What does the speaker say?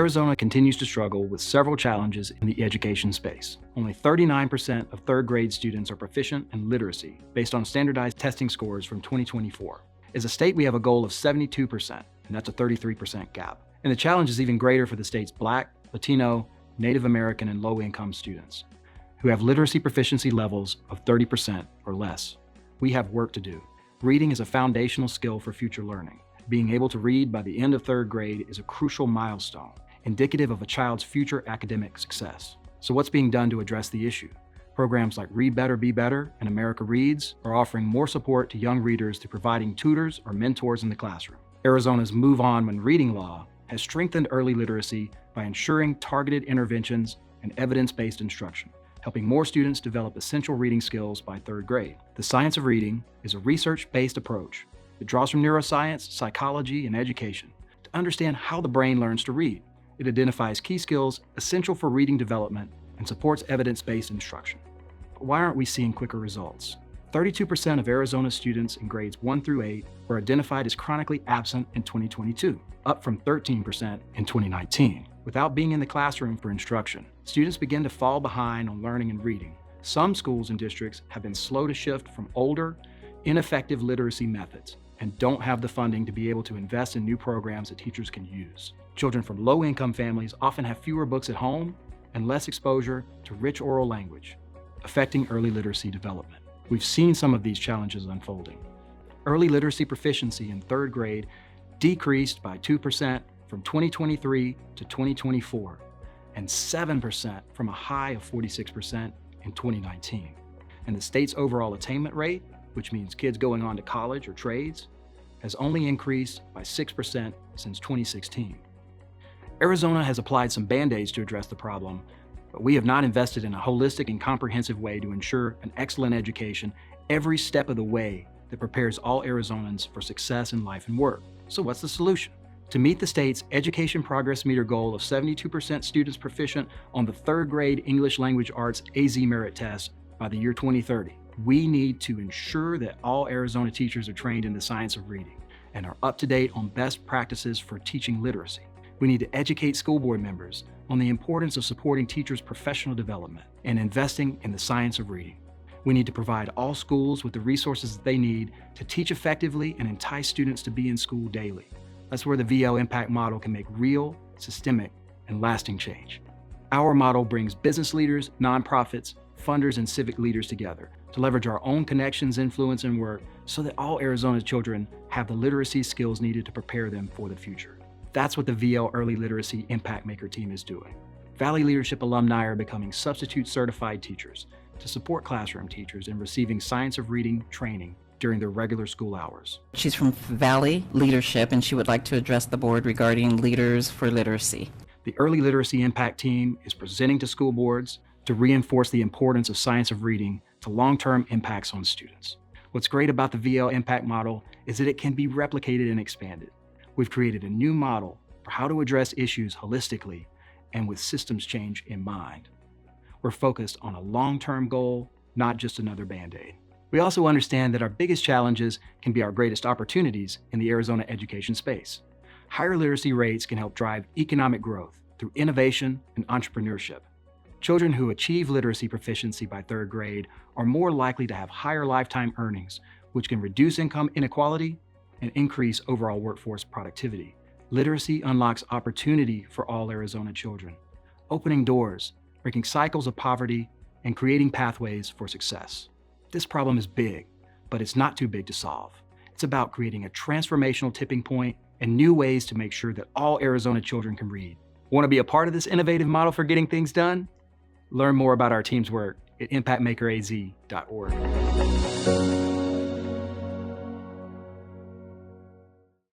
Arizona continues to struggle with several challenges in the education space. Only 39% of third grade students are proficient in literacy based on standardized testing scores from 2024. As a state, we have a goal of 72%, and that's a 33% gap. And the challenge is even greater for the state's Black, Latino, Native American, and low-income students who have literacy proficiency levels of 30% or less. We have work to do. Reading is a foundational skill for future learning. Being able to read by the end of third grade is a crucial milestone, indicative of a child's future academic success. So what's being done to address the issue? Programs like Read Better, Be Better and America Reads are offering more support to young readers through providing tutors or mentors in the classroom. Arizona's Move On When Reading law has strengthened early literacy by ensuring targeted interventions and evidence-based instruction, helping more students develop essential reading skills by third grade. The Science of Reading is a research-based approach that draws from neuroscience, psychology, and education to understand how the brain learns to read. It identifies key skills essential for reading development and supports evidence-based instruction. But why aren't we seeing quicker results? 32% of Arizona students in grades 1 through 8 were identified as chronically absent in 2022, up from 13% in 2019. Without being in the classroom for instruction, students begin to fall behind on learning and reading. Some schools and districts have been slow to shift from older, ineffective literacy methods and don't have the funding to be able to invest in new programs that teachers can use. Children from low-income families often have fewer books at home and less exposure to rich oral language, affecting early literacy development. We've seen some of these challenges unfolding. Early literacy proficiency in third grade decreased by 2% from 2023 to 2024, and 7% from a high of 46% in 2019. And the state's overall attainment rate, which means kids going on to college or trades, has only increased by 6% since 2016. Arizona has applied some band-aids to address the problem, but we have not invested in a holistic and comprehensive way to ensure an excellent education every step of the way that prepares all Arizonans for success in life and work. So what's the solution? To meet the state's Education Progress Meter goal of 72% students proficient on the third grade English Language Arts AZ Merit Test by the year 2030, we need to ensure that all Arizona teachers are trained in the science of reading and are up to date on best practices for teaching literacy. We need to educate school board members on the importance of supporting teachers' professional development and investing in the science of reading. We need to provide all schools with the resources that they need to teach effectively and entice students to be in school daily. That's where the VL Impact model can make real, systemic, and lasting change. Our model brings business leaders, nonprofits, funders, and civic leaders together to leverage our own connections, influence, and work so that all Arizona's children have the literacy skills needed to prepare them for the future. That's what the VL Early Literacy Impact Maker team is doing. Valley Leadership alumni are becoming substitute certified teachers to support classroom teachers in receiving science of reading training during their regular school hours. She's from Valley Leadership, and she would like to address the board regarding Leaders for Literacy. The Early Literacy Impact team is presenting to school boards to reinforce the importance of science of reading to long-term impacts on students. What's great about the VL Impact model is that it can be replicated and expanded. We've created a new model for how to address issues holistically and with systems change in mind. We're focused on a long-term goal, not just another Band-Aid. We also understand that our biggest challenges can be our greatest opportunities in the Arizona education space. Higher literacy rates can help drive economic growth through innovation and entrepreneurship. Children who achieve literacy proficiency by third grade are more likely to have higher lifetime earnings, which can reduce income inequality and increase overall workforce productivity. Literacy unlocks opportunity for all Arizona children, opening doors, breaking cycles of poverty, and creating pathways for success. This problem is big, but it's not too big to solve. It's about creating a transformational tipping point and new ways to make sure that all Arizona children can read. Want to be a part of this innovative model for getting things done? Learn more about our team's work at impactmakeraz.org.